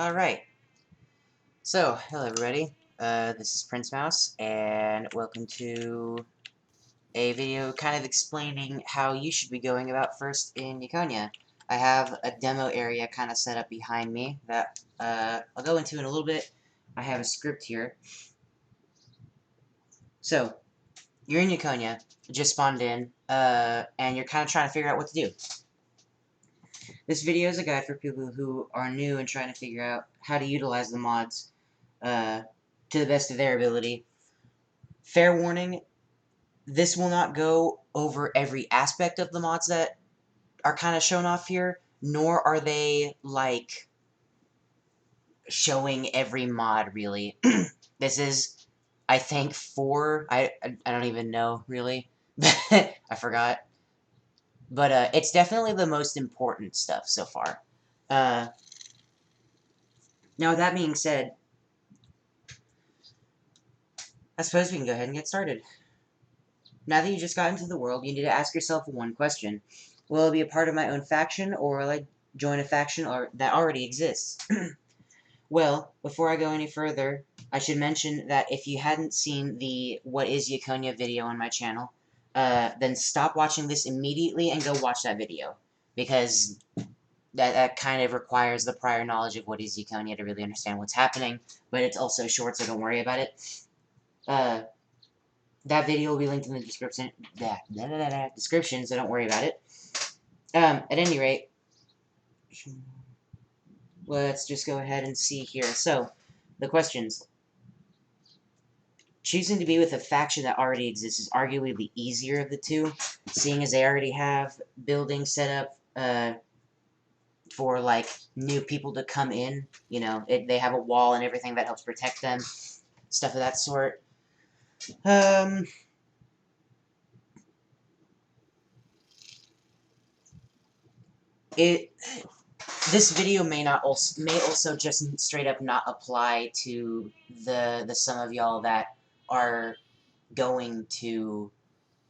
Alright, so, hello everybody, this is Prince Mouse, and welcome to a video kind of explaining how you should be going about first in Yikonia. I have a demo area kind of set up behind me that, I'll go into in a little bit. I have a script here. So, you're in Yikonia, just spawned in, and you're kind of trying to figure out what to do. This video is a guide for people who are new and trying to figure out how to utilize the mods to the best of their ability. Fair warning, this will not go over every aspect of the mods that are kind of shown off here, nor are they, like, showing every mod, really. This is, I think, I don't even know, really. I forgot. But, it's definitely the most important stuff so far. Now, with that being said, I suppose we can go ahead and get started. Now that you just got into the world, you need to ask yourself one question. Will I be a part of my own faction, or will I join a faction that already exists? Well, before I go any further, I should mention that if you hadn't seen the What is Yikonia video on my channel, then stop watching this immediately and go watch that video. Because that kind of requires the prior knowledge of what is Yikonia to really understand what's happening, but it's also short, so don't worry about it. That video will be linked in the description, so don't worry about it. At any rate, let's just go ahead and see here. So, the questions. Choosing to be with a faction that already exists is arguably the easier of the two, seeing as they already have buildings set up for, like, new people to come in. You know, they have a wall and everything that helps protect them, stuff of that sort. This video may also just straight up not apply to the some of y'all that are going to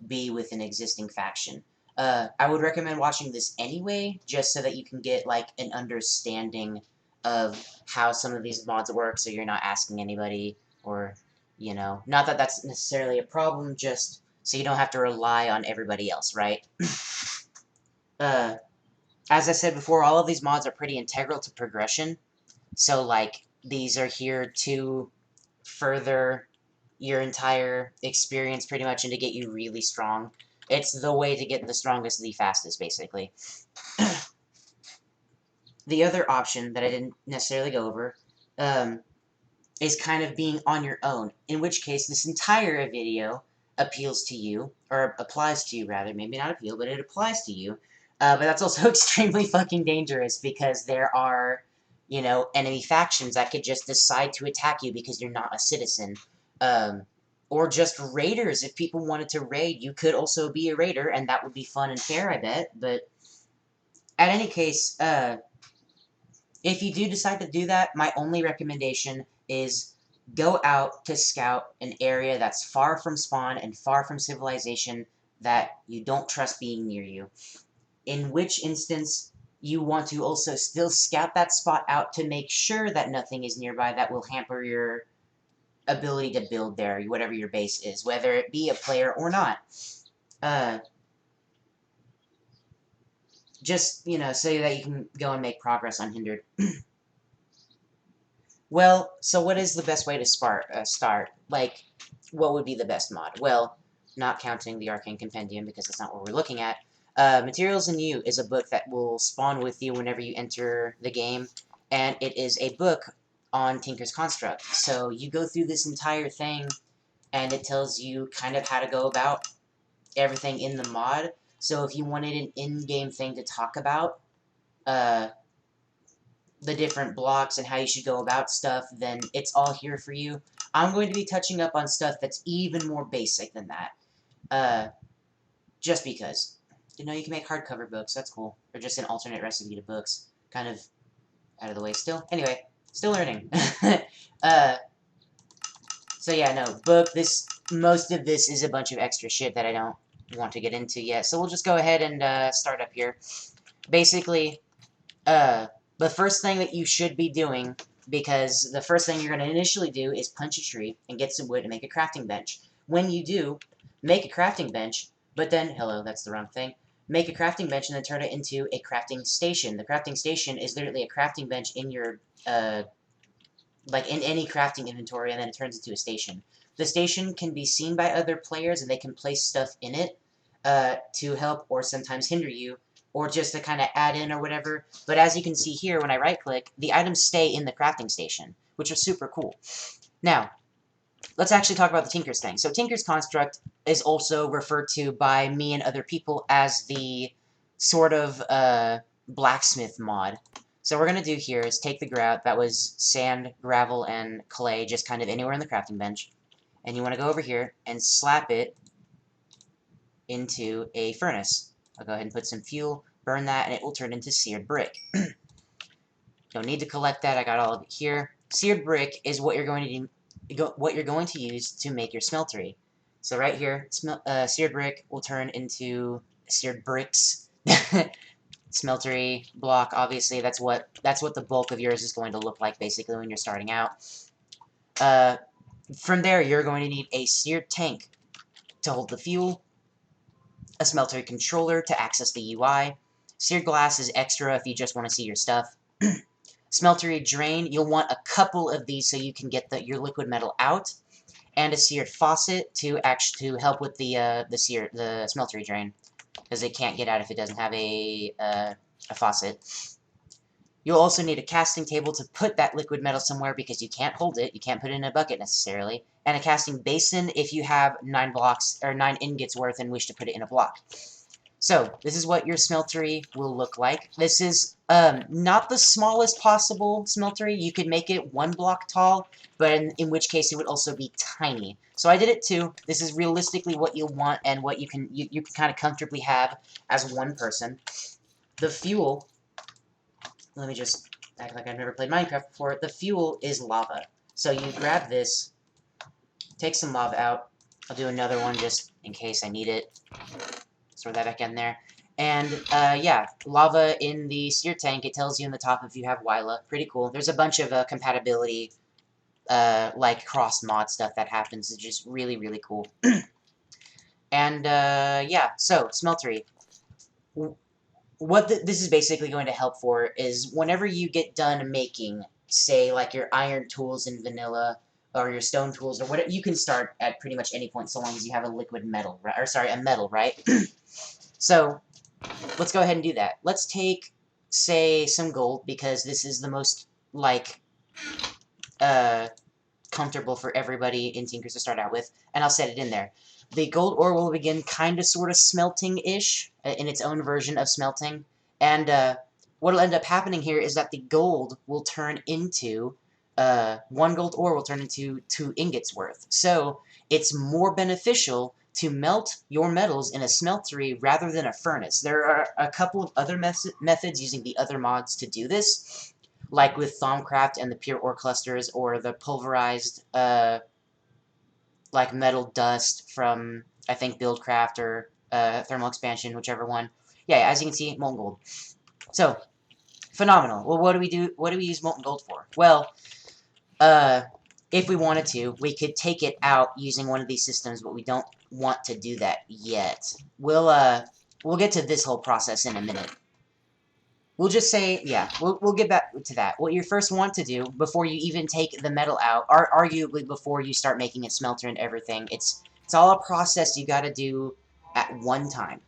be with an existing faction. I would recommend watching this anyway, just so that you can get, like, an understanding of how some of these mods work, so you're not asking anybody, or, you know, not that that's necessarily a problem, just so you don't have to rely on everybody else, right? As I said before, all of these mods are pretty integral to progression, so, like, these are here to further your entire experience, pretty much, and to get you really strong. It's the way to get the strongest the fastest, basically. The other option that I didn't necessarily go over is kind of being on your own, in which case this entire video appeals to you, or applies to you, rather. Maybe not appeal, but it applies to you. But that's also extremely fucking dangerous, because there are, you know, enemy factions that could just decide to attack you because you're not a citizen. Or just raiders. If people wanted to raid, you could also be a raider, and that would be fun and fair, I bet. But, at any case, if you do decide to do that, my only recommendation is go out to scout an area that's far from spawn and far from civilization that you don't trust being near you. In which instance, you want to also still scout that spot out to make sure that nothing is nearby that will hamper your ability to build there, whatever your base is, whether it be a player or not. Just, you know, so that you can go and make progress unhindered. Well, so what is the best way to start? Like, what would be the best mod? Well, not counting the Arcane Compendium, because that's not what we're looking at. Materials in You is a book that will spawn with you whenever you enter the game, and it is a book on Tinker's Construct. So you go through this entire thing, and it tells you kind of how to go about everything in the mod. So if you wanted an in-game thing to talk about, the different blocks and how you should go about stuff, then it's all here for you. I'm going to be touching up on stuff that's even more basic than that. Just because. You know, you can make hardcover books, that's cool. Or just an alternate recipe to books. Kind of out of the way still. Anyway, still learning. So yeah, no, most of this is a bunch of extra shit that I don't want to get into yet. So we'll just go ahead and start up here. Basically, the first thing that you should be doing, because the first thing you're going to initially do is punch a tree and get some wood and make a crafting bench. When you do, make a crafting bench, but then, hello, that's the wrong thing. Make a crafting bench and then turn it into a crafting station. The crafting station is literally a crafting bench in your, like in any crafting inventory, and then it turns into a station. The station can be seen by other players, and they can place stuff in it to help or sometimes hinder you, or just to kind of add in or whatever. But as you can see here, when I right-click, the items stay in the crafting station, which is super cool. Now, let's actually talk about the Tinker's thing. So Tinker's Construct is also referred to by me and other people as the sort of blacksmith mod. So what we're going to do here is take the grout, that was sand, gravel, and clay, just kind of anywhere in the crafting bench, and you want to go over here and slap it into a furnace. I'll go ahead and put some fuel, burn that, and it will turn into seared brick. Don't need to collect that, I got all of it here. Seared brick is what you're going to use to make your smeltery. So right here, seared brick will turn into seared bricks. Smeltery block, obviously, that's what the bulk of yours is going to look like, basically, when you're starting out. From there, you're going to need a seared tank to hold the fuel, a smeltery controller to access the UI, seared glass is extra if you just want to see your stuff, smeltery drain, you'll want a couple of these so you can get your liquid metal out, and a seared faucet to help with the smeltery drain, because it can't get out if it doesn't have a faucet. You'll also need a casting table to put that liquid metal somewhere, because you can't hold it, you can't put it in a bucket necessarily, and a casting basin if you have 9 blocks, or 9 ingots worth and wish to put it in a block. So, this is what your smeltery will look like. This is not the smallest possible smeltery. You could make it 1 block tall, but in which case it would also be tiny. So I did it too. This is realistically what you'll want and what you can kind of comfortably have as one person. The fuel, let me just act like I've never played Minecraft before. The fuel is lava. So you grab this, take some lava out. I'll do another one just in case I need it. Throw that back in there. And, yeah, lava in the sear tank, it tells you in the top if you have Wyla. Pretty cool. There's a bunch of compatibility, like, cross-mod stuff that happens. It's just really, really cool. And, yeah, so, smeltery. What this is basically going to help for is whenever you get done making, say, like, your iron tools in vanilla, or your stone tools, or whatever, you can start at pretty much any point so long as you have a liquid metal, right? Or, sorry, a metal, right? So, let's go ahead and do that. Let's take, say, some gold, because this is the most, like, comfortable for everybody in Tinkers to start out with, and I'll set it in there. The gold ore will begin kind of sort of smelting-ish, in its own version of smelting, and what will end up happening here is that the gold will turn into, 1 gold ore will turn into 2 ingots worth. So, it's more beneficial to melt your metals in a smeltery rather than a furnace. There are a couple of other methods using the other mods to do this, like with Thaumcraft and the pure ore clusters, or the pulverized, like metal dust from, I think, Buildcraft or Thermal Expansion, whichever one. Yeah, as you can see, molten gold. So, phenomenal. Well, what do we do? What do we use molten gold for? Well, if we wanted to, we could take it out using one of these systems, but we don't want to do that yet. We'll get to this whole process in a minute. We'll just say, yeah, we'll get back to that. What you first want to do, before you even take the metal out, or arguably before you start making a smelter and everything, it's all a process you gotta do at one time.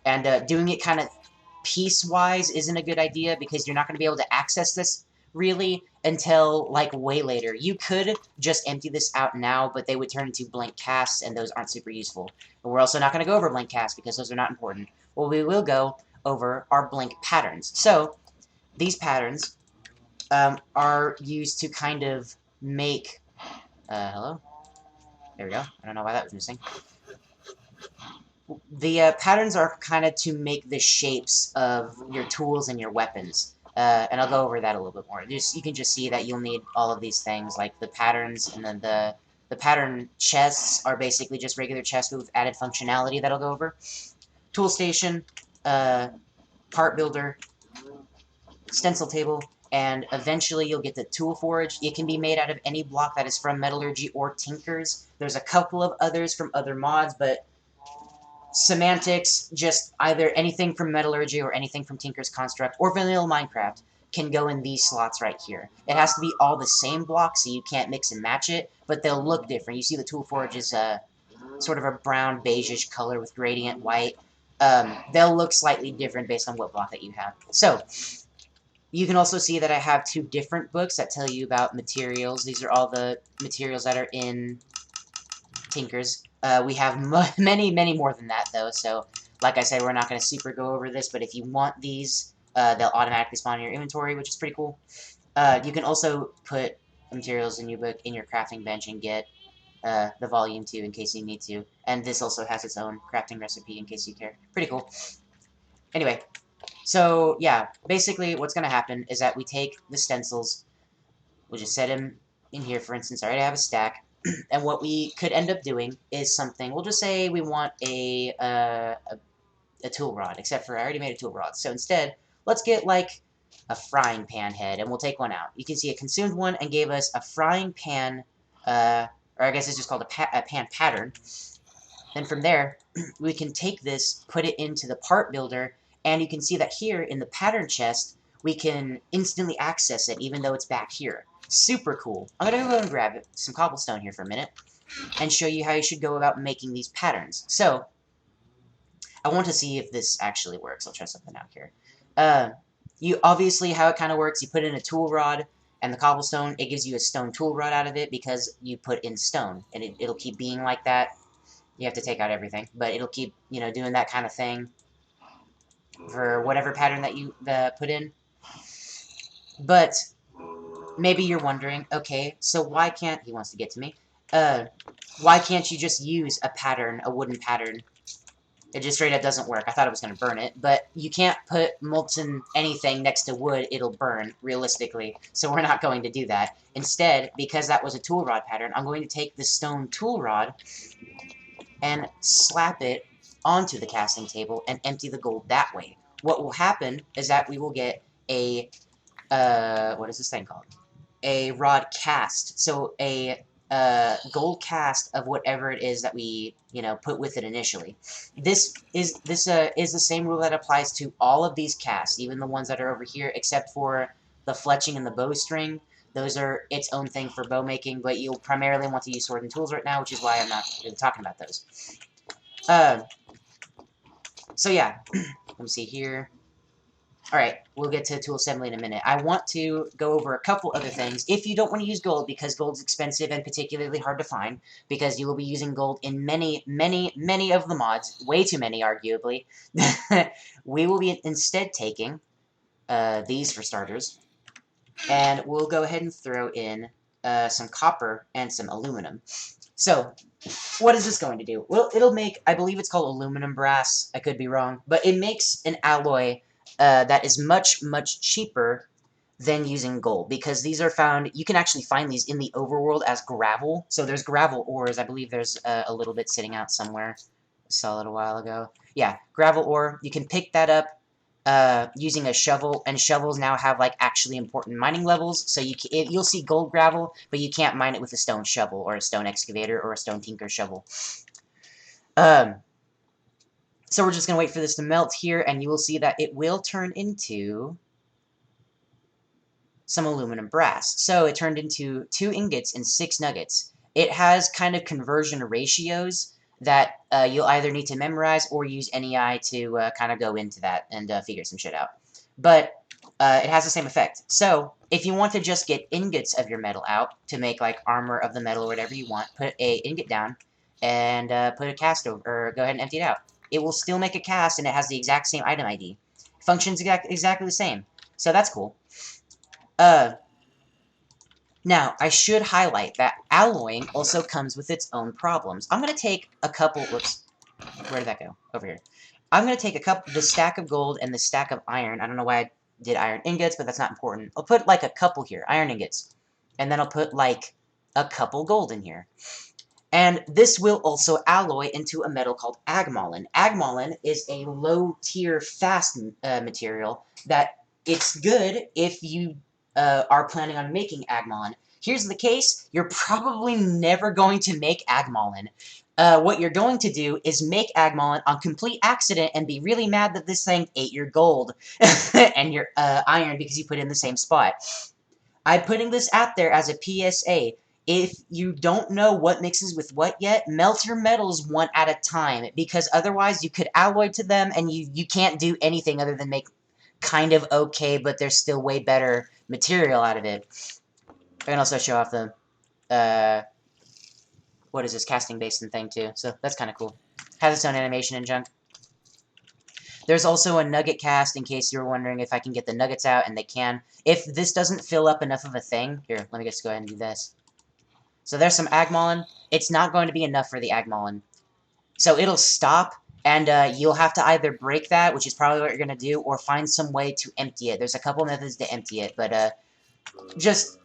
And doing it kind of piecewise isn't a good idea, because you're not going to be able to access this really until, like, way later. You could just empty this out now, but they would turn into blank casts, and those aren't super useful. But we're also not going to go over blank casts, because those are not important. Well, we will go over our blank patterns. So, these patterns are used to kind of make... hello? There we go. I don't know why that was missing. The patterns are kind of to make the shapes of your tools and your weapons. And I'll go over that a little bit more. You can just see that you'll need all of these things, like the patterns, and then the pattern chests are basically just regular chests with added functionality that I'll go over. Tool station, part builder, stencil table, and eventually you'll get the tool forge. It can be made out of any block that is from Metallurgy or Tinkers. There's a couple of others from other mods, but semantics, just either anything from Metallurgy or anything from Tinker's Construct or Vanilla Minecraft can go in these slots right here. It has to be all the same block, so you can't mix and match it, but they'll look different. You see the tool forge is sort of a brown beigeish color with gradient white. They'll look slightly different based on what block that you have. So, you can also see that I have two different books that tell you about materials. These are all the materials that are in Tinkers. We have many, many more than that, though, so like I said, we're not going to super go over this, but if you want these, they'll automatically spawn in your inventory, which is pretty cool. You can also put materials in your book in your crafting bench and get the volume 2 in case you need to, and this also has its own crafting recipe in case you care. Pretty cool. Anyway, so yeah, basically what's going to happen is that we take the stencils, we'll just set them in here, for instance. I already have a stack. And what we could end up doing is something, we'll just say we want a tool rod, except for I already made a tool rod. So instead, let's get like a frying pan head, and we'll take one out. You can see it consumed one and gave us a frying pan, or I guess it's just called a pan pattern. Then from there, we can take this, put it into the part builder, and you can see that here in the pattern chest, we can instantly access it, even though it's back here. Super cool. I'm going to go and grab some cobblestone here for a minute, and show you how you should go about making these patterns. So, I want to see if this actually works. I'll try something out here. You obviously, how it kind of works, you put in a tool rod, and the cobblestone, it gives you a stone tool rod out of it because you put in stone, and it'll keep being like that. You have to take out everything, but it'll keep, you know, doing that kind of thing for whatever pattern that you put in. But maybe you're wondering, okay, so why can't, he wants to get to me, why can't you just use a pattern, a wooden pattern? It just straight up doesn't work. I thought it was going to burn it, but you can't put molten anything next to wood, it'll burn, realistically, so we're not going to do that. Instead, because that was a tool rod pattern, I'm going to take the stone tool rod and slap it onto the casting table and empty the gold that way. What will happen is that we will get a, what is this thing called? A rod cast. So a gold cast of whatever it is that we, you know, put with it initially. This is the same rule that applies to all of these casts, even the ones that are over here, except for the fletching and the bowstring. Those are its own thing for bow making, but you'll primarily want to use sword and tools right now, which is why I'm not really talking about those. So yeah, let me see here. Alright, we'll get to tool assembly in a minute. I want to go over a couple other things. If you don't want to use gold, because gold's expensive and particularly hard to find, because you will be using gold in many, many, many of the mods, way too many, arguably, we will be instead taking these for starters, and we'll go ahead and throw in some copper and some aluminum. So, what is this going to do? Well, it'll make, I believe it's called aluminum brass, I could be wrong, but it makes an alloy that is much, much cheaper than using gold, because these are found, you can actually find these in the overworld as gravel. So there's gravel ores, I believe there's a little bit sitting out somewhere. I saw it a while ago. Yeah, gravel ore, you can pick that up using a shovel, and shovels now have like actually important mining levels, so you'll see gold gravel, but you can't mine it with a stone shovel, or a stone excavator, or a stone tinker shovel. So we're just going to wait for this to melt here, and you will see that it will turn into some aluminum brass. So it turned into 2 ingots and 6 nuggets. It has kind of conversion ratios that you'll either need to memorize or use NEI to kind of go into that and figure some shit out. But it has the same effect. So if you want to just get ingots of your metal out to make like armor of the metal or whatever you want, put a ingot down and put a cast over, or go ahead and empty it out. It will still make a cast, and it has the exact same item ID. Functions exactly the same. So that's cool. Now, I should highlight that alloying also comes with its own problems. I'm going to take a couple... Whoops. Where did that go? Over here. I'm going to take the stack of gold and the stack of iron. I don't know why I did iron ingots, but that's not important. I'll put, like, a couple here. Iron ingots. And then I'll put, like, a couple gold in here. And this will also alloy into a metal called agmalin. Agmalin is a low-tier fast material that it's good if you are planning on making Agmalin. Here's the case, you're probably never going to make Agmalin. What you're going to do is make Agmalin on complete accident and be really mad that this thing ate your gold and your iron because you put it in the same spot. I'm putting this out there as a PSA. If you don't know what mixes with what yet, melt your metals one at a time, because otherwise you could alloy to them and you can't do anything other than make kind of okay, but there's still way better material out of it. I can also show off the, what is this, casting basin thing too, so that's kind of cool. Has its own animation and junk. There's also a nugget cast, in case you were wondering if I can get the nuggets out, and they can. If this doesn't fill up enough of a thing, here, let me just go ahead and do this. So there's some Agmalin. It's not going to be enough for the Agmalin. So it'll stop, and you'll have to either break that, which is probably what you're going to do, or find some way to empty it. There's a couple methods to empty it, but just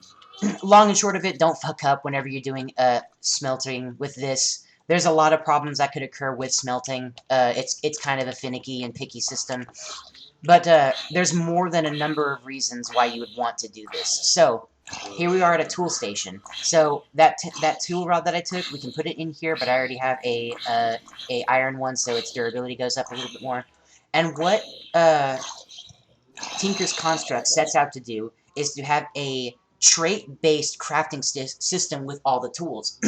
long and short of it, don't fuck up whenever you're doing smelting with this. There's a lot of problems that could occur with smelting. It's kind of a finicky and picky system. But there's more than a number of reasons why you would want to do this. So, here we are at a tool station. So, that tool rod that I took, we can put it in here, but I already have a iron one, so its durability goes up a little bit more. And what Tinker's Construct sets out to do is to have a trait-based crafting system with all the tools.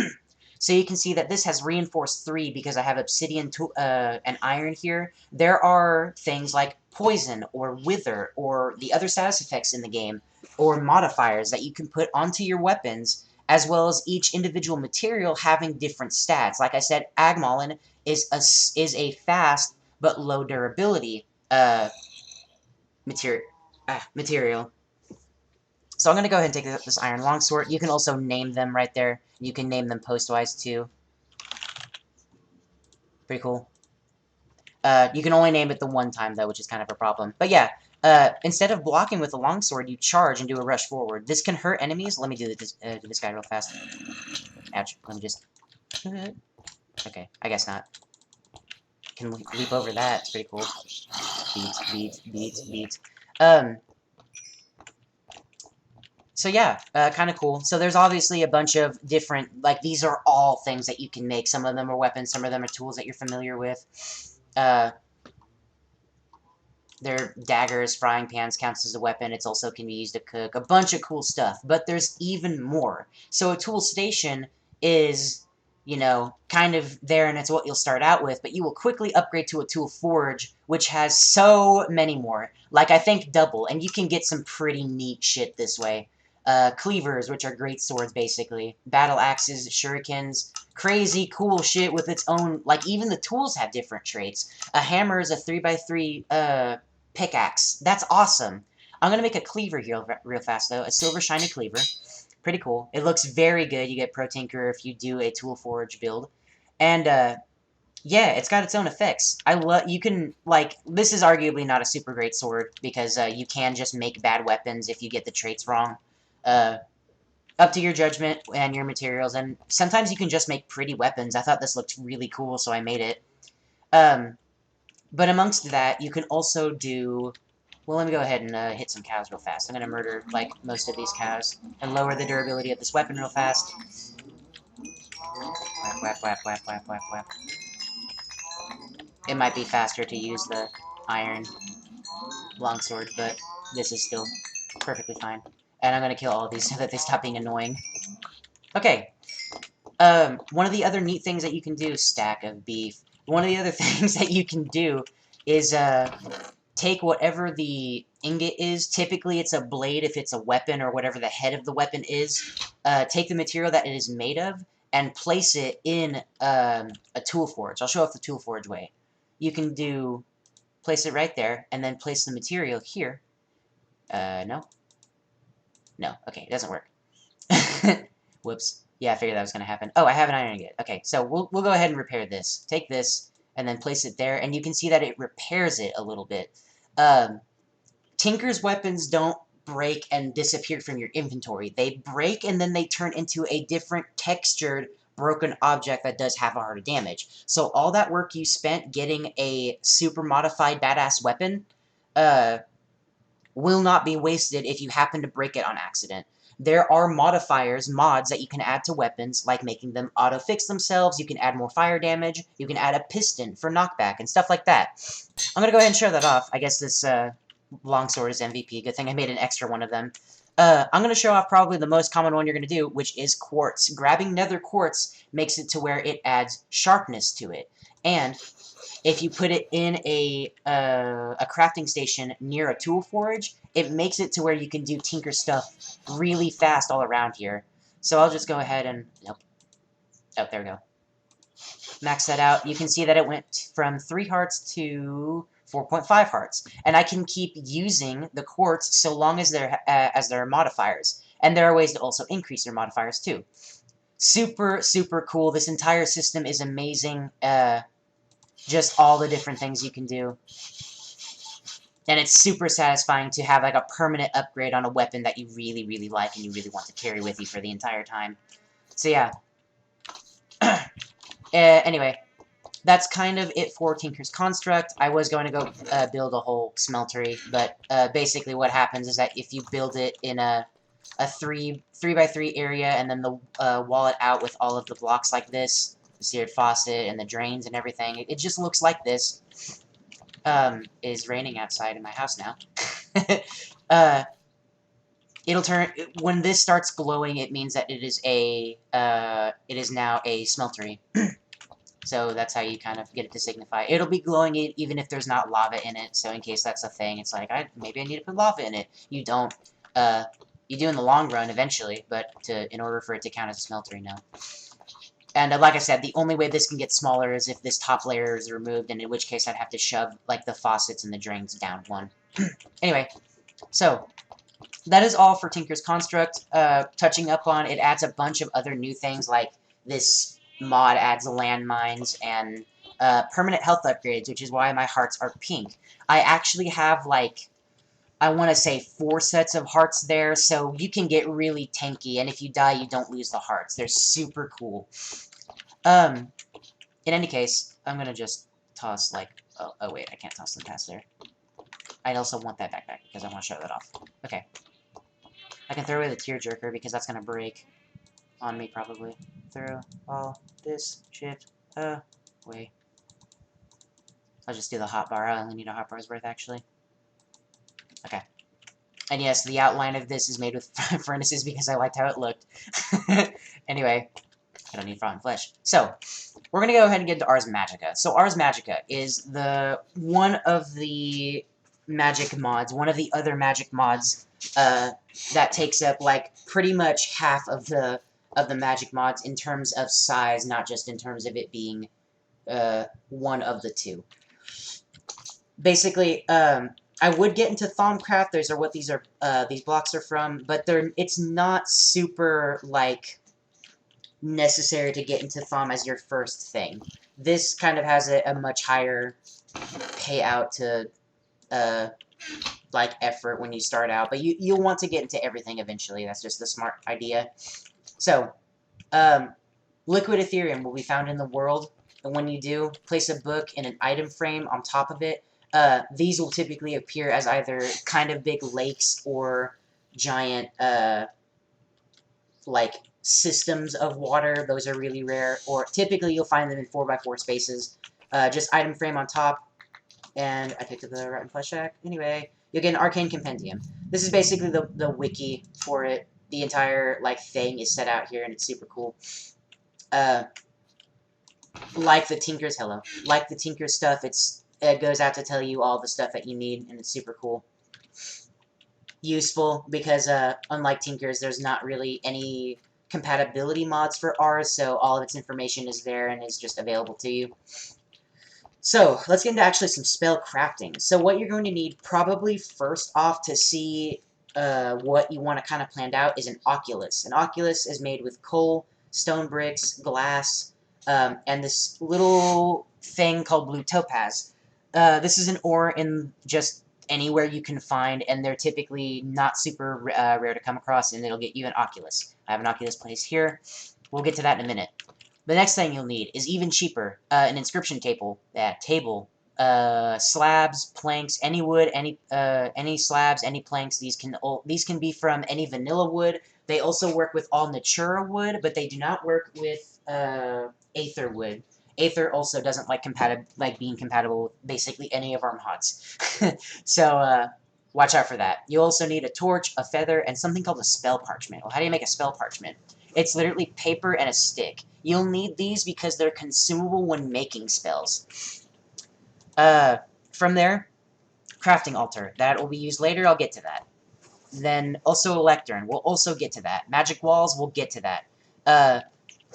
So you can see that this has reinforced 3 because I have obsidian and iron here. There are things like poison or wither or the other status effects in the game or modifiers that you can put onto your weapons, as well as each individual material having different stats. Like I said, Agmalin is a fast but low durability material. So I'm going to go ahead and take this iron longsword. You can also name them right there. You can name them post-wise too. Pretty cool. You can only name it the one time though, which is kind of a problem. But yeah, instead of blocking with a longsword, you charge and do a rush forward. This can hurt enemies. Let me do this guy real fast. Ouch. Let me just... Okay, I guess not. Can leap over that. It's pretty cool. Beat. So yeah, kind of cool. So there's obviously a bunch of different, like, these are all things that you can make. Some of them are weapons, some of them are tools that you're familiar with. They're daggers, frying pans counts as a weapon. It's also can be used to cook. A bunch of cool stuff. But there's even more. So a tool station is, you know, kind of there, and it's what you'll start out with, but you will quickly upgrade to a tool forge, which has so many more. Like, I think double, and you can get some pretty neat shit this way. Cleavers, which are great swords, basically. Battle axes, shurikens, crazy cool shit with its own, like, even the tools have different traits. A hammer is a 3x3, pickaxe. That's awesome. I'm gonna make a cleaver here real fast, though. A silver shiny cleaver. Pretty cool. It looks very good. You get Pro Tinker if you do a tool forge build. And, yeah, it's got its own effects. You can, like, this is arguably not a super great sword, because, you can just make bad weapons if you get the traits wrong. Up to your judgment and your materials, and sometimes you can just make pretty weapons. I thought this looked really cool, so I made it. But amongst that, you can also do... Well, let me go ahead and hit some cows real fast. I'm gonna murder, like, most of these cows, and lower the durability of this weapon real fast. Whap. It might be faster to use the iron longsword, but this is still perfectly fine. And I'm gonna kill all of these so that they stop being annoying. Okay. One of the other neat things that you can do, stack of beef. One of the other things that you can do is, take whatever the ingot is. Typically, it's a blade if it's a weapon or whatever the head of the weapon is. Take the material that it is made of and place it in, a tool forge. I'll show off the tool forge way. You can place it right there, and then place the material here. No? No, okay, it doesn't work. Whoops. Yeah, I figured that was going to happen. Oh, I have an iron ingot. Okay, so we'll go ahead and repair this. Take this, and then place it there, and you can see that it repairs it a little bit. Tinker's weapons don't break and disappear from your inventory. They break, and then they turn into a different textured broken object that does half a heart of damage. So all that work you spent getting a super modified badass weapon, will not be wasted if you happen to break it on accident. There are modifiers, mods, that you can add to weapons, like making them auto-fix themselves, you can add more fire damage, you can add a piston for knockback, and stuff like that. I'm gonna go ahead and show that off. I guess this, longsword is MVP. Good thing I made an extra one of them. I'm gonna show off probably the most common one you're gonna do, which is quartz. Grabbing nether quartz makes it to where it adds sharpness to it. And if you put it in a crafting station near a tool forge, it makes it to where you can do tinker stuff really fast all around here. So I'll just go ahead and... Nope. Oh, there we go. Max that out. You can see that it went from 3 hearts to 4.5 hearts. And I can keep using the quartz so long as there are modifiers. And there are ways to also increase your modifiers too. Super, super cool. This entire system is amazing. Just all the different things you can do. And it's super satisfying to have like a permanent upgrade on a weapon that you really, really like and you really want to carry with you for the entire time. So yeah. Anyway, that's kind of it for Tinker's Construct. I was going to go build a whole smeltery, but basically what happens is that if you build it in a 3x3 area and then wall it out with all of the blocks like this, the seared faucet and the drains and everything, it just looks like this. Is raining outside in my house now. It'll turn, when this starts glowing, it means that it is now a smeltery. So that's how you kind of get it to signify. It'll be glowing even if there's not lava in it, so in case that's a thing, it's like, maybe I need to put lava in it. You don't. You do in the long run eventually, but in order for it to count as a smeltery, no. And like I said, the only way this can get smaller is if this top layer is removed, and in which case I'd have to shove like the faucets and the drains down one. Anyway, so that is all for Tinker's Construct. Touching up on, it adds a bunch of other new things, like this mod adds landmines and permanent health upgrades, which is why my hearts are pink. I actually have, like, I want to say 4 sets of hearts there, so you can get really tanky, and if you die, you don't lose the hearts. They're super cool. In any case, I'm gonna just toss, like, oh wait, I can't toss them past there. I also want that backpack, because I want to show that off. Okay. I can throw away the tearjerker, because that's gonna break on me, probably. Throw all this shit away. I'll just do the hotbar. I only need a hotbar's worth, actually. Okay. And yes, the outline of this is made with furnaces because I liked how it looked. Anyway, I don't need rotten flesh. So, we're going to go ahead and get into Ars Magica. So, Ars Magica is one of the magic mods, one of the other magic mods that takes up, like, pretty much half of the magic mods in terms of size, not just in terms of it being one of the two. Basically, I would get into Thaumcraft. Those are what these blocks are from, but it's not super, like, necessary to get into Thaum as your first thing. This kind of has a much higher payout to, like, effort when you start out, but you'll want to get into everything eventually. That's just the smart idea. So, Liquid Ethereum will be found in the world, and when you do, place a book in an item frame on top of it. These will typically appear as either kind of big lakes or giant, like, systems of water. Those are really rare. Or typically you'll find them in 4x4 spaces. Just item frame on top. And I picked up the rotten flesh shack. Anyway, you'll get an arcane compendium. This is basically the wiki for it. The entire, like, thing is set out here, and it's super cool. Like the Tinker's Like the Tinker's stuff, it goes out to tell you all the stuff that you need, and it's super cool. Useful, because unlike Tinker's, there's not really any compatibility mods for ours, so all of its information is there and is just available to you. So, let's get into actually some spell crafting. So what you're going to need, probably first off, to see what you want to kind of plan out is an oculus. An oculus is made with coal, stone bricks, glass, and this little thing called blue topaz. This is an ore in just anywhere you can find, and they're typically not super rare to come across, and it'll get you an oculus. I have an oculus placed here. We'll get to that in a minute. The next thing you'll need is even cheaper, an inscription table. slabs, planks, any wood, any slabs, any planks. These can be from any vanilla wood. They also work with all Natura wood, but they do not work with Aether wood. Aether also doesn't like being compatible with basically any of our mods. So watch out for that. You also need a torch, a feather, and something called a spell parchment. Well, how do you make a spell parchment? It's literally paper and a stick. You'll need these because they're consumable when making spells. From there, crafting altar. That will be used later, I'll get to that. Then also a lectern, we'll also get to that. Magic walls, we'll get to that.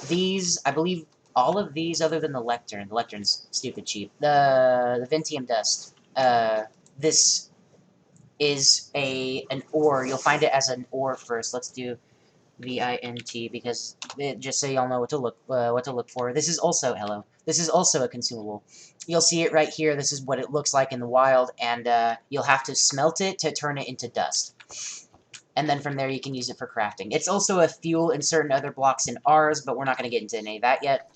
These, I believe, all of these other than the lectern's stupid cheap. The Ventium dust. This is an ore. You'll find it as an ore first. Let's do VINT because just so y'all know what to look for. This is also hello. This is also a consumable. You'll see it right here. This is what it looks like in the wild, and you'll have to smelt it to turn it into dust. And then from there you can use it for crafting. It's also a fuel in certain other blocks in ours, but we're not going to get into any of that yet.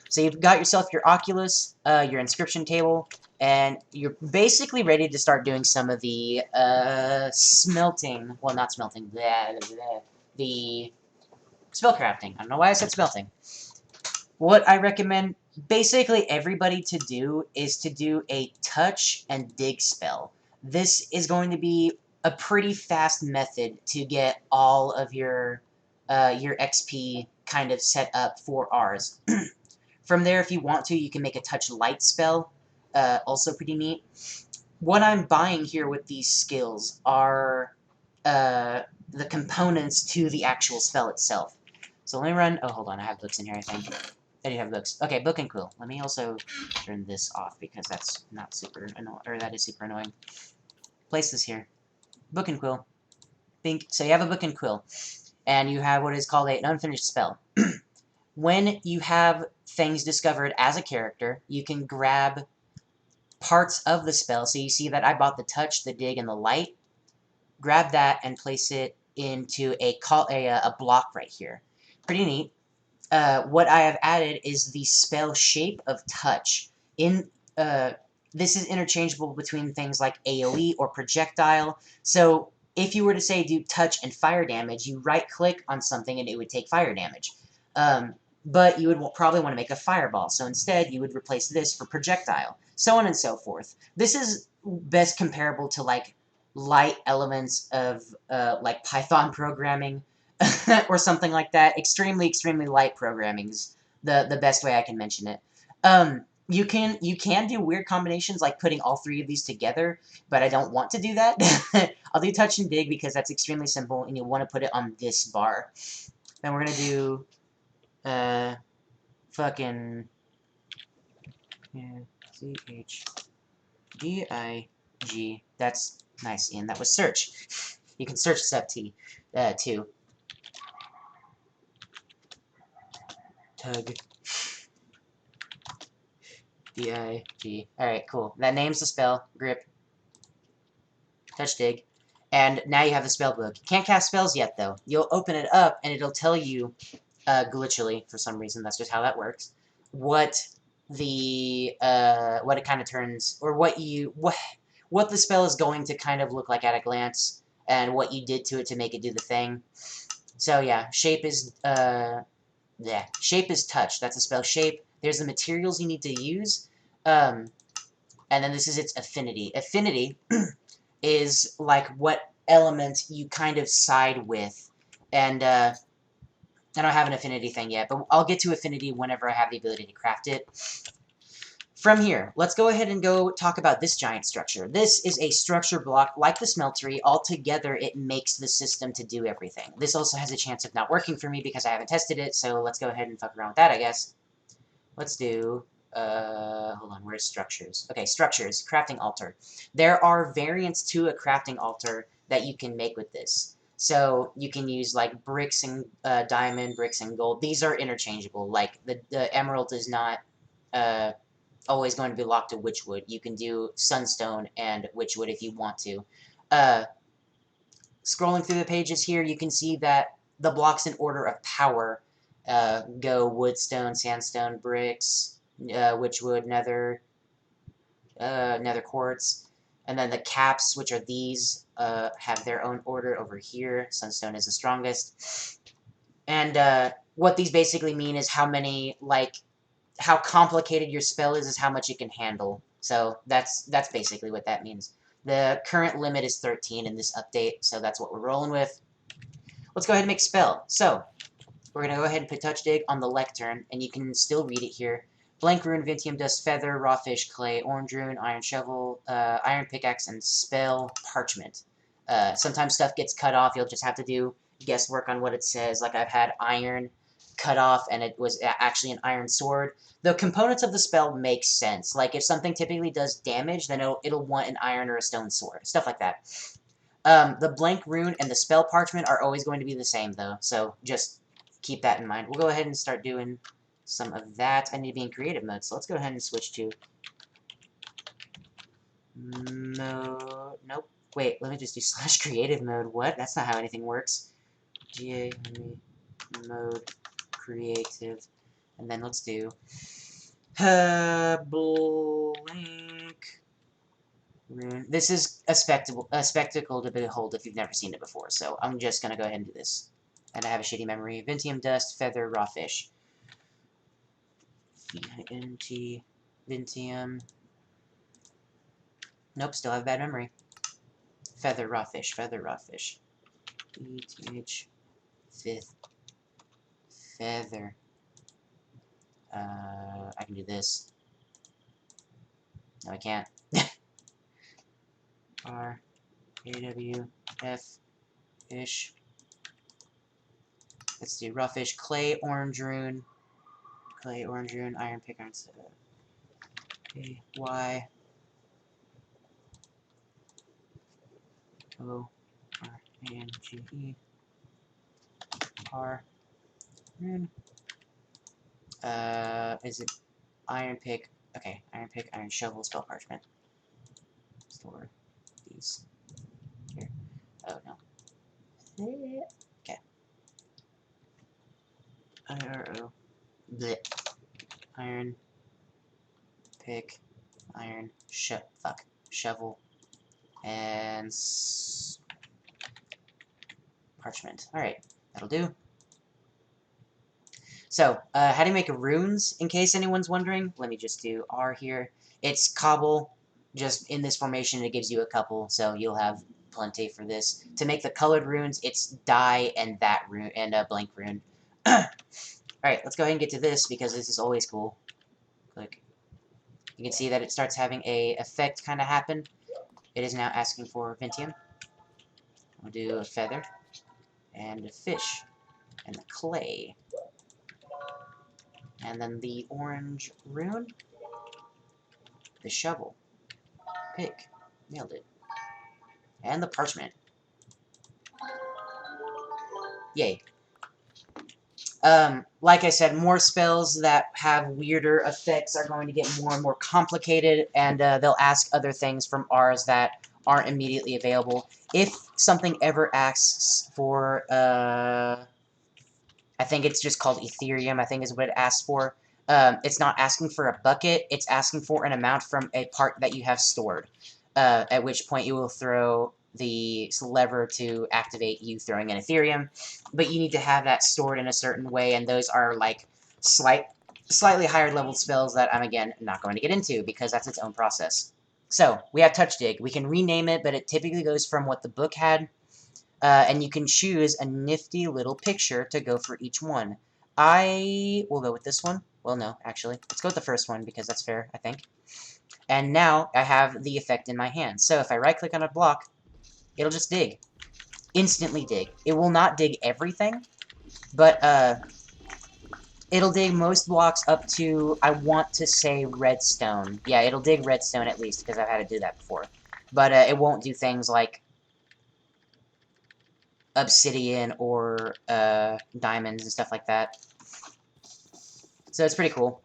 So you've got yourself your Oculus, your inscription table, and you're basically ready to start doing some of the smelting. Well, not smelting. The spellcrafting. I don't know why I said smelting. What I recommend basically everybody to do is to do a touch and dig spell. This is going to be a pretty fast method to get all of your XP kind of set up for ours. From there, if you want to, you can make a touch light spell. Also pretty neat. What I'm buying here with these skills are the components to the actual spell itself. So let me run... Oh, hold on. I have books in here, I think. I do have books. Okay, book and quill. Let me also turn this off because that's not super annoying. Or that is super annoying. Place this here. Book and quill. Think. So you have a book and quill. And you have what is called an unfinished spell. When you have things discovered as a character, you can grab parts of the spell. So you see that I bought the touch, the dig, and the light. Grab that and place it into a block right here. Pretty neat. What I have added is the spell shape of touch. This is interchangeable between things like AoE or projectile. So if you were to say do touch and fire damage, you right-click on something and it would take fire damage. But you would probably want to make a fireball. So instead, you would replace this for projectile. So on and so forth. This is best comparable to like light elements of like Python programming or something like that. Extremely light programming is the best way I can mention it. You can do weird combinations like putting all three of these together, but I don't want to do that. I'll do touch and dig because that's extremely simple, and you'll want to put it on this bar. Then we're gonna do fucking CHDIG. That's nice, Ian. That was search. You can search sept too. Tug. D-I-G. Alright, cool. That names the spell. Grip. Touch dig. And now you have the spell book. Can't cast spells yet, though. You'll open it up, and it'll tell you, glitchily, for some reason, that's just how that works, what it kind of turns, or what the spell is going to kind of look like at a glance, and what you did to it to make it do the thing. So, yeah, shape is touch. That's a spell shape. There's the materials you need to use, and then this is its affinity. Affinity is like what element you kind of side with, and I don't have an affinity thing yet, but I'll get to affinity whenever I have the ability to craft it. From here, let's go ahead and go talk about this giant structure. This is a structure block like the smeltery. Altogether, it makes the system to do everything. This also has a chance of not working for me because I haven't tested it, so let's go ahead and fuck around with that, I guess. Let's do... hold on, where's structures? Okay, structures, crafting altar. There are variants to a crafting altar that you can make with this. So you can use like bricks and diamond, bricks and gold. These are interchangeable. Like the emerald is not always going to be locked to witchwood. You can do sunstone and witchwood if you want to. Scrolling through the pages here, you can see that the blocks in order of power go wood, stone, sandstone, bricks, witchwood, nether, nether quartz. And then the caps, which are these, have their own order over here. Sunstone is the strongest. And what these basically mean is how many, like, how complicated your spell is how much it can handle. So that's basically what that means. The current limit is 13 in this update, so that's what we're rolling with. Let's go ahead and make spell. So, we're going to go ahead and put Touch Dig on the lectern, and you can still read it here. Blank Rune, Vintium Dust, Feather, Raw Fish, Clay, Orange Rune, Iron Shovel, Iron Pickaxe, and Spell Parchment. Sometimes stuff gets cut off. You'll just have to do guesswork on what it says. Like I've had Iron cut off, and it was actually an Iron Sword. The components of the spell make sense. Like if something typically does damage, then it'll want an Iron or a Stone Sword. Stuff like that. The Blank Rune and the Spell Parchment are always going to be the same, though. So just keep that in mind. We'll go ahead and start doing some of that. I need to be in creative mode, so let's go ahead and switch to mode. Nope. Wait, let me just do / creative mode. What? That's not how anything works. GA mode creative. And then let's do blank rune. This is a spectacle to behold if you've never seen it before, so I'm just going to go ahead and do this. And I have a shitty memory. Vintium Dust, Feather, Raw Fish. Vintium. Nope, still have bad memory. Feather, Raw Fish, Feather, Raw Fish. ETH, fifth, Feather. I can do this. No, I can't. R, A, W, F, Fish. Let's do Raw Fish, Clay, Orange Rune. Clay, Orange Rune, Iron Pick, Iron A, Y, O, R, A, N, G, E, R, Rune. Is it Iron Pick? Okay, Iron Pick, Iron Shovel, Spell Parchment. Store these here. Oh, no. Okay. IRO. Blech. Iron Pick, Iron Shovel, and Parchment. Alright, that'll do. So, how do you make runes, in case anyone's wondering? Let me just do R here. It's cobble, just in this formation, it gives you a couple, so you'll have plenty for this. To make the colored runes, it's dye and that rune, and a blank rune. Alright, let's go ahead and get to this, because this is always cool. Click. You can see that it starts having a effect kind of happen. It is now asking for Vintium. We'll do a feather, and a fish, and a clay. And then the orange rune, the shovel, pick, nailed it, and the parchment. Yay. Like I said, more spells that have weirder effects are going to get more and more complicated, and they'll ask other things from ours that aren't immediately available. If something ever asks for, I think it's just called Ethereum, I think is what it asks for. It's not asking for a bucket, it's asking for an amount from a part that you have stored. At which point you will throw the lever to activate you throwing an Ethereum. But you need to have that stored in a certain way, and those are like slightly higher level spells that I'm, again, not going to get into, because that's its own process. So, we have Touch Dig. We can rename it, but it typically goes from what the book had. And you can choose a nifty little picture to go for each one. I will go with this one. Well, no, actually. Let's go with the first one, because that's fair, I think. And now I have the effect in my hand. So if I right-click on a block, it'll just dig. Instantly dig. It will not dig everything, but it'll dig most blocks up to, I want to say, redstone. Yeah, it'll dig redstone at least, because I've had to do that before. But it won't do things like obsidian or diamonds and stuff like that. So it's pretty cool.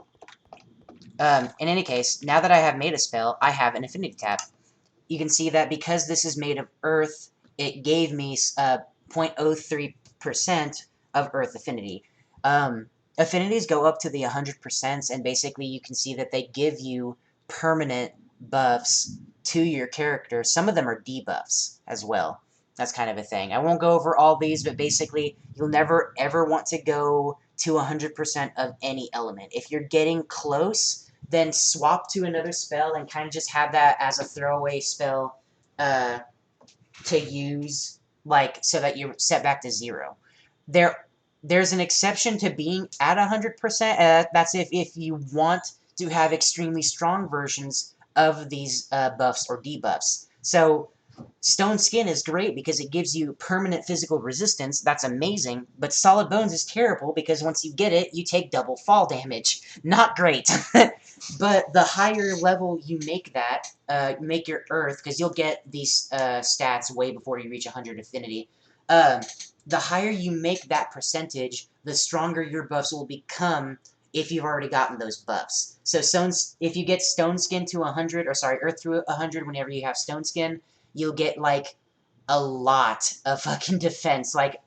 In any case, now that I have made a spell, I have an affinity tab. You can see that because this is made of earth, it gave me 0.03% of earth affinity. Affinities go up to the 100%, and basically you can see that they give you permanent buffs to your character. Some of them are debuffs as well. That's kind of a thing. I won't go over all these, but basically, you'll never ever want to go to 100% of any element. If you're getting close, then swap to another spell and kind of just have that as a throwaway spell to use, like, so that you're set back to 0. There's an exception to being at 100%. That's if you want to have extremely strong versions of these buffs or debuffs. So Stone Skin is great because it gives you permanent physical resistance. That's amazing. But Solid Bones is terrible because once you get it, you take double fall damage. Not great. But the higher level you make that, make your Earth, because you'll get these stats way before you reach 100 Affinity. The higher you make that percentage, the stronger your buffs will become if you've already gotten those buffs. So if you get Stone Skin to 100, or sorry, Earth through 100 whenever you have Stone Skin, you'll get, like, a lot of fucking defense. Like,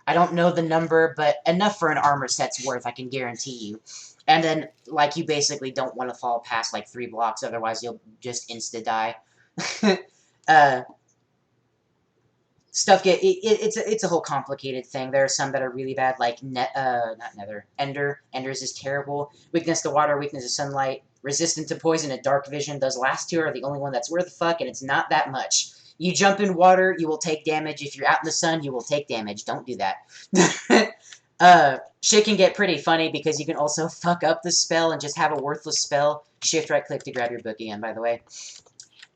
I don't know the number, but enough for an armor set's worth, I can guarantee you. And then, like, you basically don't want to fall past, like, 3 blocks, otherwise you'll just insta-die. It's a whole complicated thing. There are some that are really bad, like, not Nether. Ender's is terrible. Weakness to water, weakness to sunlight, resistant to poison, and dark vision. Those last two are the only one that's worth a fuck, and it's not that much. You jump in water, you will take damage. If you're out in the sun, you will take damage. Don't do that. Shit can get pretty funny because you can also fuck up the spell and just have a worthless spell. Shift right click to grab your book again, by the way.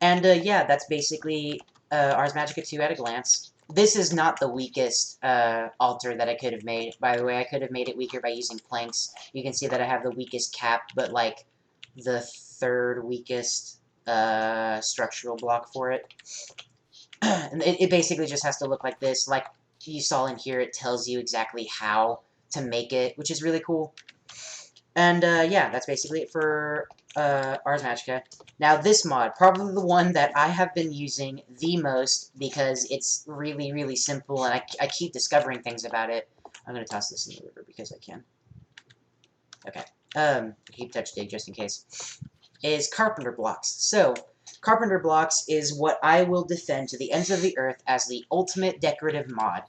And yeah, that's basically Ars Magica 2 at a glance. This is not the weakest altar that I could have made. By the way, I could have made it weaker by using planks. You can see that I have the weakest cap, but, like, the 3rd weakest structural block for it. And it basically just has to look like this. Like you saw in here, it tells you exactly how to make it, which is really cool. And yeah, that's basically it for Ars Magica. Now this mod, probably the one that I have been using the most because it's really, really simple and I keep discovering things about it. I'm going to toss this in the river because I can. Okay. Keep touch dig just in case. Is Carpenter Blocks. So, Carpenter Blocks is what I will defend to the ends of the earth as the ultimate decorative mod.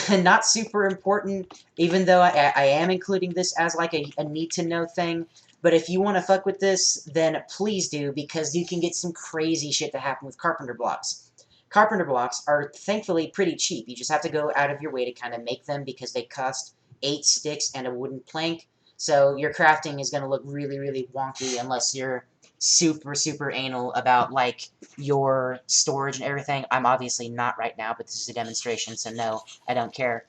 Not super important, even though I am including this as, like, a need-to-know thing. But if you want to fuck with this, then please do, because you can get some crazy shit to happen with Carpenter Blocks. Carpenter Blocks are, thankfully, pretty cheap. You just have to go out of your way to kind of make them, because they cost 8 sticks and a wooden plank. So your crafting is going to look really, really wonky unless you're super, super anal about, like, your storage and everything. I'm obviously not right now, but this is a demonstration, so no, I don't care.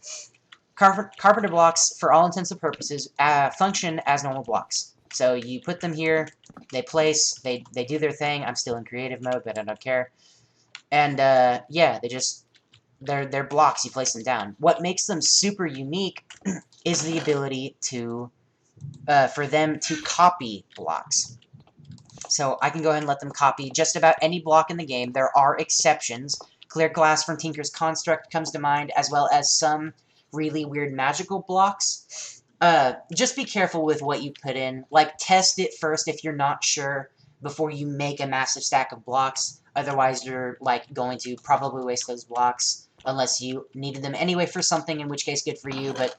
Carpenter Blocks, for all intents and purposes, function as normal blocks. So you put them here, they place, they do their thing. I'm still in creative mode, but I don't care. And, yeah, they're blocks, you place them down. What makes them super unique is the ability to, for them to copy blocks. So I can go ahead and let them copy just about any block in the game. There are exceptions. Clear Glass from Tinker's Construct comes to mind, as well as some really weird magical blocks. Just be careful with what you put in. Like, test it first if you're not sure before you make a massive stack of blocks. Otherwise, you're, like, going to probably waste those blocks unless you needed them anyway for something, in which case, good for you, but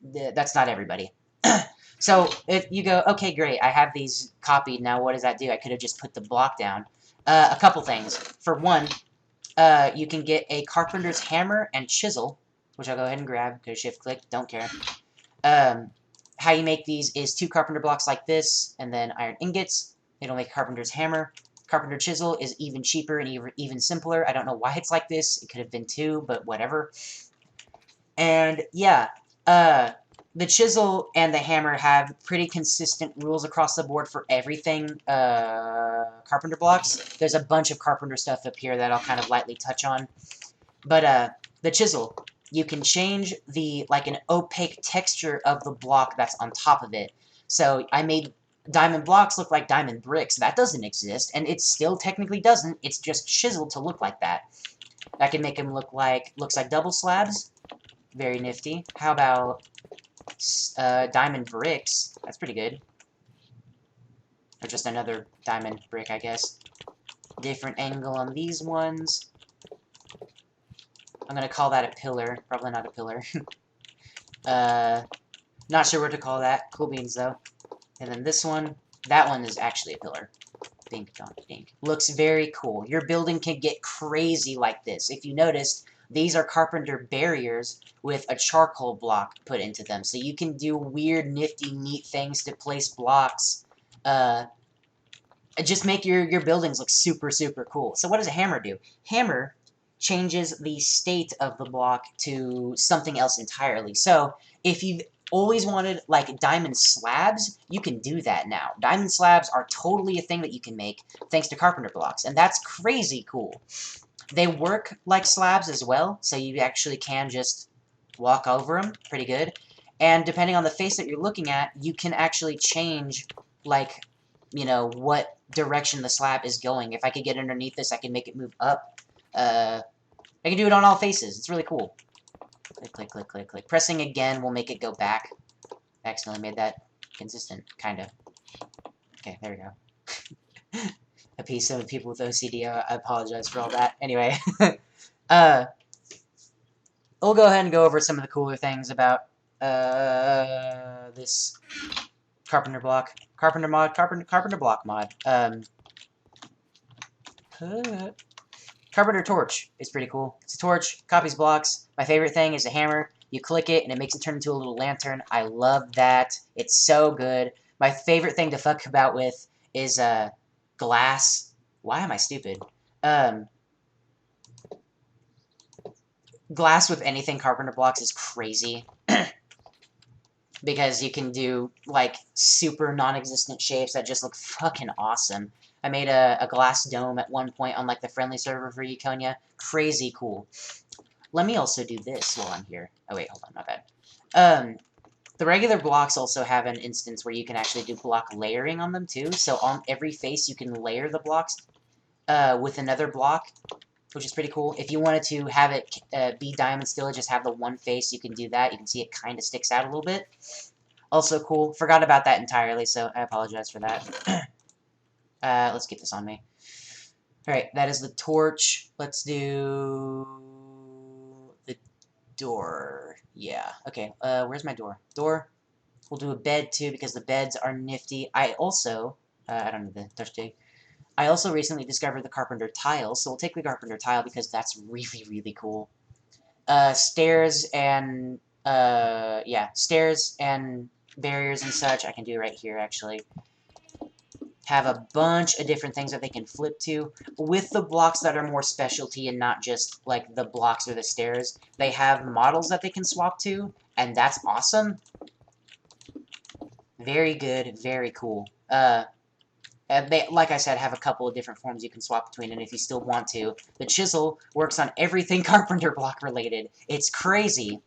that's not everybody. So, if you go, okay, great, I have these copied, now what does that do? I could have just put the block down. A couple things. For one, you can get a carpenter's hammer and chisel, which I'll go ahead and grab, because shift-click, don't care. How you make these is 2 carpenter blocks like this, and then iron ingots. It'll make carpenter's hammer. Carpenter chisel is even cheaper and even simpler. I don't know why it's like this. It could have been 2, but whatever. And, yeah, the chisel and the hammer have pretty consistent rules across the board for everything carpenter blocks. There's a bunch of carpenter stuff up here that I'll kind of lightly touch on. But the chisel, you can change an opaque texture of the block that's on top of it. So I made diamond blocks look like diamond bricks. That doesn't exist, and it still technically doesn't. It's just chiseled to look like that. I can make them looks like double slabs. Very nifty. How about diamond bricks? That's pretty good. Or just another diamond brick, I guess. Different angle on these ones. I'm gonna call that a pillar. Probably not a pillar. Not sure what to call that. Cool beans, though. And then this one, that one is actually a pillar. Dink, donk, dink. Looks very cool. Your building can get crazy like this. If you noticed, these are carpenter barriers with a charcoal block put into them. So you can do weird, nifty, neat things to place blocks. Just make your buildings look super, super cool. So what does a hammer do? Hammer changes the state of the block to something else entirely. So if you've always wanted, like, diamond slabs, you can do that now. Diamond slabs are totally a thing that you can make thanks to carpenter blocks, and that's crazy cool. They work like slabs as well, so you actually can just walk over them pretty good. And depending on the face that you're looking at, you can actually change, like, you know, what direction the slab is going. If I could get underneath this, I can make it move up. I can do it on all faces. It's really cool. Click, click, click, click, click. Pressing again will make it go back. I accidentally made that consistent, kind of. Okay, there we go. Appease some people with OCD. I apologize for all that. Anyway, we'll go ahead and go over some of the cooler things about this carpenter block, carpenter block mod. Carpenter torch is pretty cool. It's a torch, copies blocks. My favorite thing is a hammer. You click it, and it makes it turn into a little lantern. I love that. It's so good. My favorite thing to fuck about with is glass. Why am I stupid? Glass with anything carpenter blocks is crazy. Because you can do, like, super non-existent shapes that just look fucking awesome. I made a glass dome at one point on, like, the friendly server for Yikonia. Crazy cool. Let me also do this while I'm here. Oh, wait, hold on, my bad. The regular blocks also have an instance where you can actually do block layering on them, too. So on every face, you can layer the blocks with another block, which is pretty cool. If you wanted to have it be diamond still, just have the one face, you can do that. You can see it kind of sticks out a little bit. Also cool. Forgot about that entirely, so I apologize for that. Let's get this on me. Alright, that is the torch. Let's do the door. Yeah, okay. Where's my door? Door. We'll do a bed, too, because the beds are nifty. I also... I don't need the touch dig. I also recently discovered the carpenter tile, so we'll take the carpenter tile because that's really, really cool. Stairs and, yeah, stairs and barriers and such, I can do right here, actually. Have a bunch of different things that they can flip to. With the blocks that are more specialty and not just, like, the blocks or the stairs, they have models that they can swap to, and that's awesome. Very good, very cool. They, like I said, have a couple of different forms you can swap between, and if you still want to, the chisel works on everything carpenter block related. It's crazy.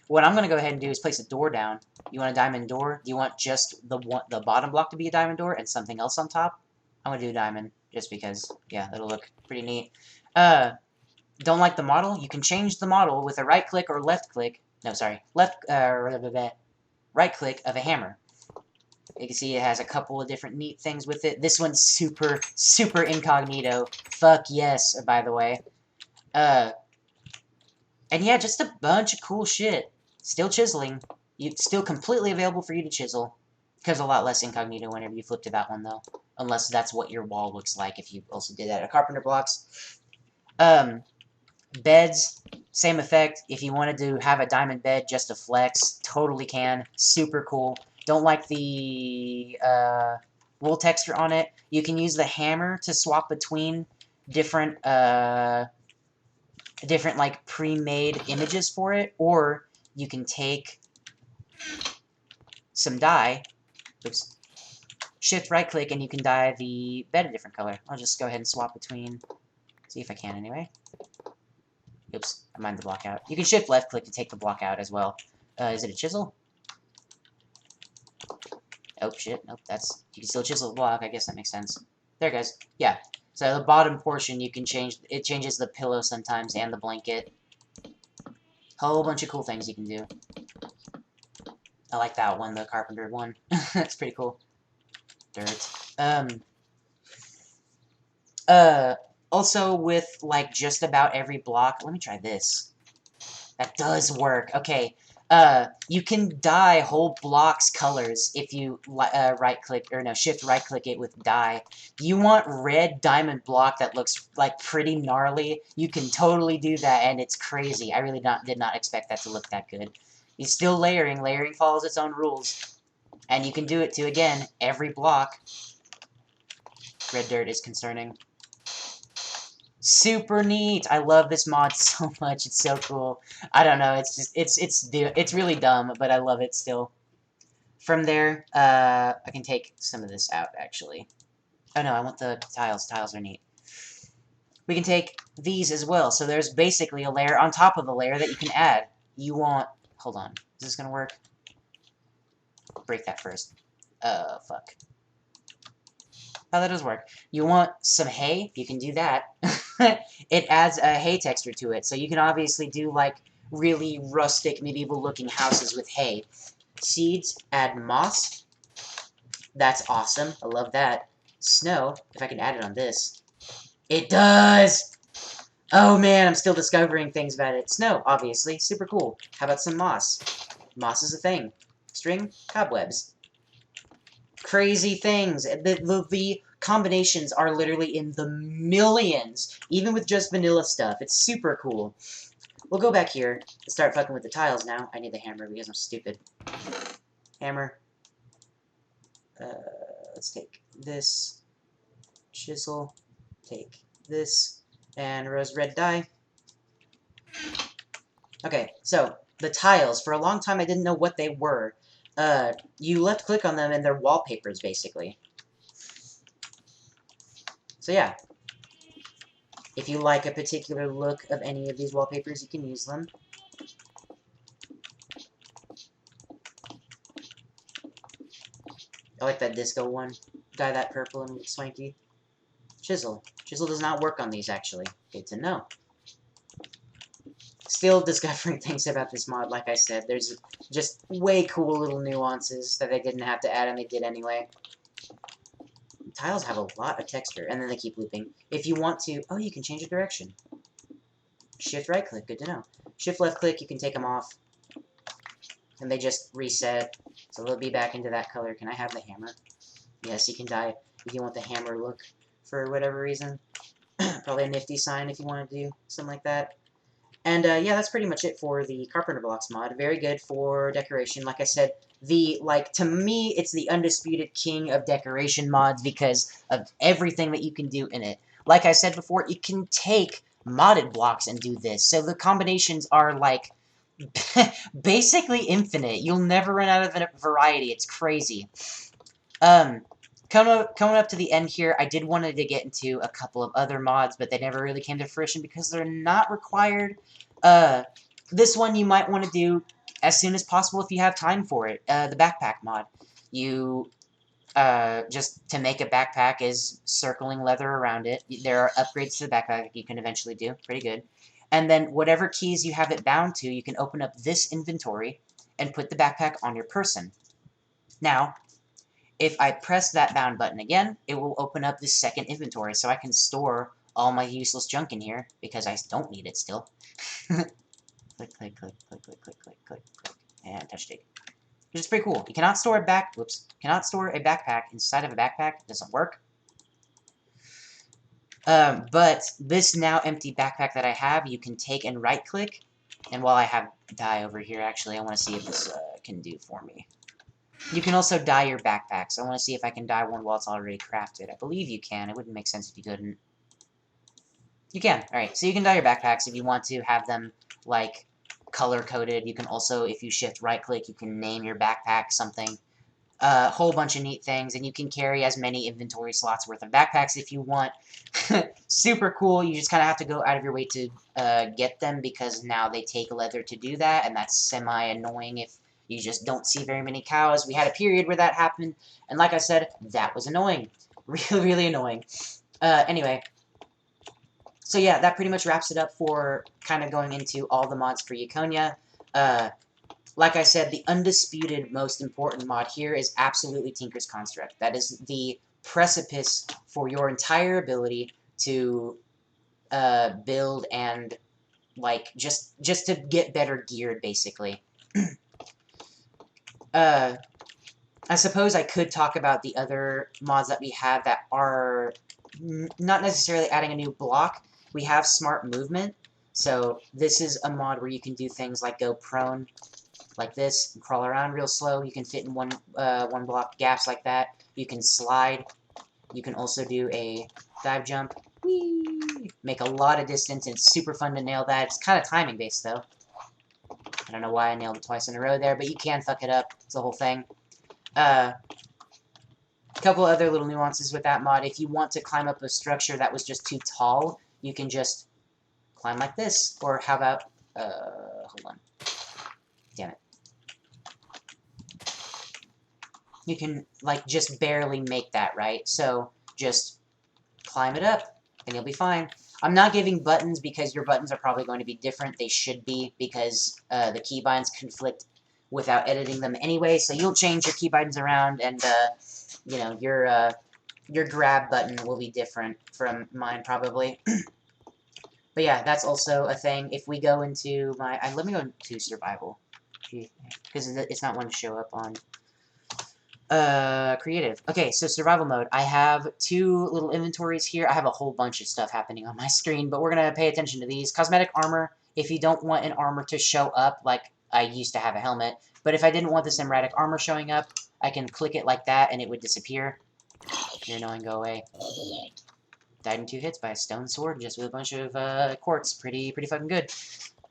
What I'm going to go ahead and do is place a door down. You want a diamond door? Do you want just the bottom block to be a diamond door and something else on top? I'm going to do diamond, just because, yeah, it'll look pretty neat. Don't like the model? You can change the model with a right-click or left-click. No, sorry. Right-click of a hammer. You can see it has a couple of different neat things with it. This one's super, super incognito. Fuck yes, by the way. And yeah, just a bunch of cool shit. Still chiseling. It's still completely available for you to chisel. Because a lot less incognito whenever you flip to that one, though. Unless that's what your wall looks like if you also did that at carpenter blocks. Beds, same effect. If you wanted to have a diamond bed just to flex, totally can. Super cool. Don't like the wool texture on it. You can use the hammer to swap between different like pre-made images for it, or you can take some dye. Oops. Shift right click and you can dye the bed a different color. I'll just go ahead and swap between. See if I can anyway. Oops, I mined the block out. You can shift left click to take the block out as well. Is it a chisel? Oh, shit. Nope, that's... You can still chisel the block. I guess that makes sense. There it goes. Yeah. So the bottom portion, you can change... It changes the pillow sometimes and the blanket. Whole bunch of cool things you can do. I like that one, the carpenter one. That's pretty cool. Dirt. Um, uh, also with, like, just about every block... Let me try this. That does work. Okay. You can dye whole blocks colors if you right-click, or no, shift right-click it with dye. You want red diamond block that looks, like, pretty gnarly, you can totally do that, and it's crazy. I really did not expect that to look that good. You're still layering. Layering follows its own rules. And you can do it to, again, every block. Red dirt is concerning. Super neat! I love this mod so much. It's so cool. I don't know. It's just it's really dumb, but I love it still. From there, I can take some of this out actually. Oh no, I want the tiles. Tiles are neat. We can take these as well. So there's basically a layer on top of the layer that you can add. You want... Hold on. Is this gonna work? Break that first. Fuck. Oh, that does work. You want some hay? You can do that. It adds a hay texture to it, so you can obviously do, like, really rustic, medieval-looking houses with hay. Seeds add moss. That's awesome. I love that. Snow, if I can add it on this. It does! Oh, man, I'm still discovering things about it. Snow, obviously. Super cool. How about some moss? Moss is a thing. String, cobwebs. Crazy things. The combinations are literally in the millions, even with just vanilla stuff. It's super cool. We'll go back here and start fucking with the tiles now. I need the hammer because I'm stupid. Hammer. Let's take this. Chisel. Take this. And rose red dye. Okay, so the tiles. For a long time I didn't know what they were. You left-click on them and they're wallpapers, basically. So yeah. If you like a particular look of any of these wallpapers, you can use them. I like that disco one. Dye that purple and look swanky. Chisel. Chisel does not work on these, actually. Good to know. Still discovering things about this mod, like I said. There's just way cool little nuances that they didn't have to add, and they did anyway. Tiles have a lot of texture, and then they keep looping. If you want to... Oh, you can change the direction. Shift right-click, good to know. Shift left-click, you can take them off. And they just reset. So they'll be back into that color. Can I have the hammer? Yes, you can dye if you want the hammer look for whatever reason. Probably a nifty sign if you want to do something like that. And, yeah, that's pretty much it for the Carpenter Blocks mod. Very good for decoration. Like I said, to me, it's the undisputed king of decoration mods because of everything that you can do in it. Like I said before, you can take modded blocks and do this. So the combinations are, like, basically infinite. You'll never run out of variety. It's crazy. Coming up to the end here, I did want to get into a couple of other mods, but they never really came to fruition because they're not required. This one you might want to do as soon as possible if you have time for it. The backpack mod. You, just to make a backpack is circling leather around it. There are upgrades to the backpack you can eventually do. Pretty good. And then whatever keys you have it bound to, you can open up this inventory and put the backpack on your person. Now, if I press that bound button again, it will open up this second inventory, so I can store all my useless junk in here, because I don't need it still. Click, click, click, click, click, click, click, click, click, and touch dig. Which is pretty cool. You cannot store a backpack inside of a backpack. It doesn't work. But this now empty backpack that I have, you can take and right-click. And while I have dye over here, actually, I want to see if this can do for me. You can also dye your backpack, so I want to see if I can dye one while it's already crafted. I believe you can. It wouldn't make sense if you couldn't. You can. Alright, so you can dye your backpacks if you want to have them, like, color-coded. You can also, if you shift right-click, you can name your backpack something. A whole bunch of neat things, and you can carry as many inventory slots worth of backpacks if you want. Super cool. You just kind of have to go out of your way to get them, because now they take leather to do that, and that's semi-annoying if you just don't see very many cows. We had a period where that happened, and like I said, that was annoying. Really, really annoying. Anyway. So yeah, that pretty much wraps it up for kind of going into all the mods for Yikonia. Like I said, the undisputed most important mod here is absolutely Tinker's Construct. That is the precipice for your entire ability to build and, like, just to get better geared, basically. I suppose I could talk about the other mods that we have that are not necessarily adding a new block. We have Smart Movement, so this is a mod where you can do things like go prone, like this, and crawl around real slow. You can fit in one block gaps like that. You can slide. You can also do a dive jump. Whee! Make a lot of distance, and it's super fun to nail that. It's kind of timing based, though. I don't know why I nailed it twice in a row there, but you can fuck it up. It's the whole thing. A couple other little nuances with that mod. If you want to climb up a structure that was just too tall, you can just climb like this. Or how about... hold on. Damn it. You can, like, just barely make that, right? So, just climb it up, and you'll be fine. I'm not giving buttons because your buttons are probably going to be different. They should be, because the keybinds conflict without editing them anyway, so you'll change your keybinds around, and, you know, your grab button will be different from mine, probably. But yeah, that's also a thing. If we go into my... let me go into survival, because it's not one to show up on... creative. Okay, so survival mode. I have two little inventories here. I have a whole bunch of stuff happening on my screen, but we're gonna pay attention to these. Cosmetic armor. If you don't want an armor to show up, like I used to have a helmet, but if I didn't want the Simratic armor showing up, I can click it like that and it would disappear. You're annoying, go away. Died in 2 hits by a stone sword just with a bunch of quartz. Pretty fucking good.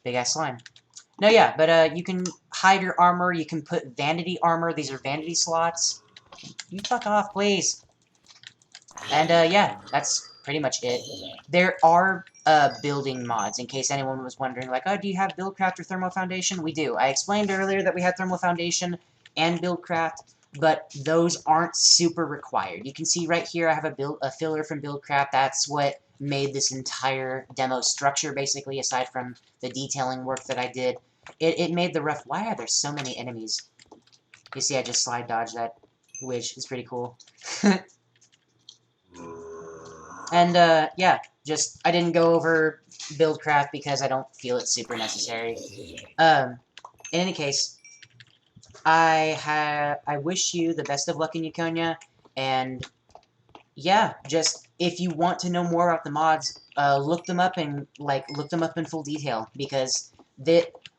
Big ass slime. No, yeah, but you can hide your armor, you can put vanity armor, these are vanity slots. You fuck off, please. And, yeah, that's pretty much it. There are, building mods, in case anyone was wondering, like, oh, do you have Buildcraft or Thermal Foundation? We do. I explained earlier that we had Thermal Foundation and Buildcraft, but those aren't super required. You can see right here I have a filler from Buildcraft. That's what made this entire demo structure, basically, aside from the detailing work that I did. It made the rough... Why are there so many enemies? You see, I just slide dodged that, which is pretty cool. And, yeah, just... I didn't go over Buildcraft because I don't feel it's super necessary. In any case, I wish you the best of luck in Yikonia, and... yeah, just, if you want to know more about the mods, look them up and, like, look them up in full detail, because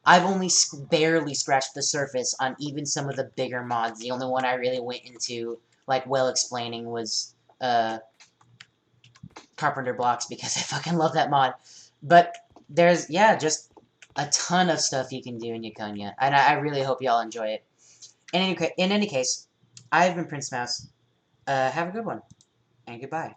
I've only barely scratched the surface on even some of the bigger mods. The only one I really went into, like, well explaining was, Carpenter Blocks, because I fucking love that mod. But there's, yeah, just a ton of stuff you can do in Yikonia, and I really hope y'all enjoy it. In any case, I've been Prince Mouse. Have a good one. And goodbye.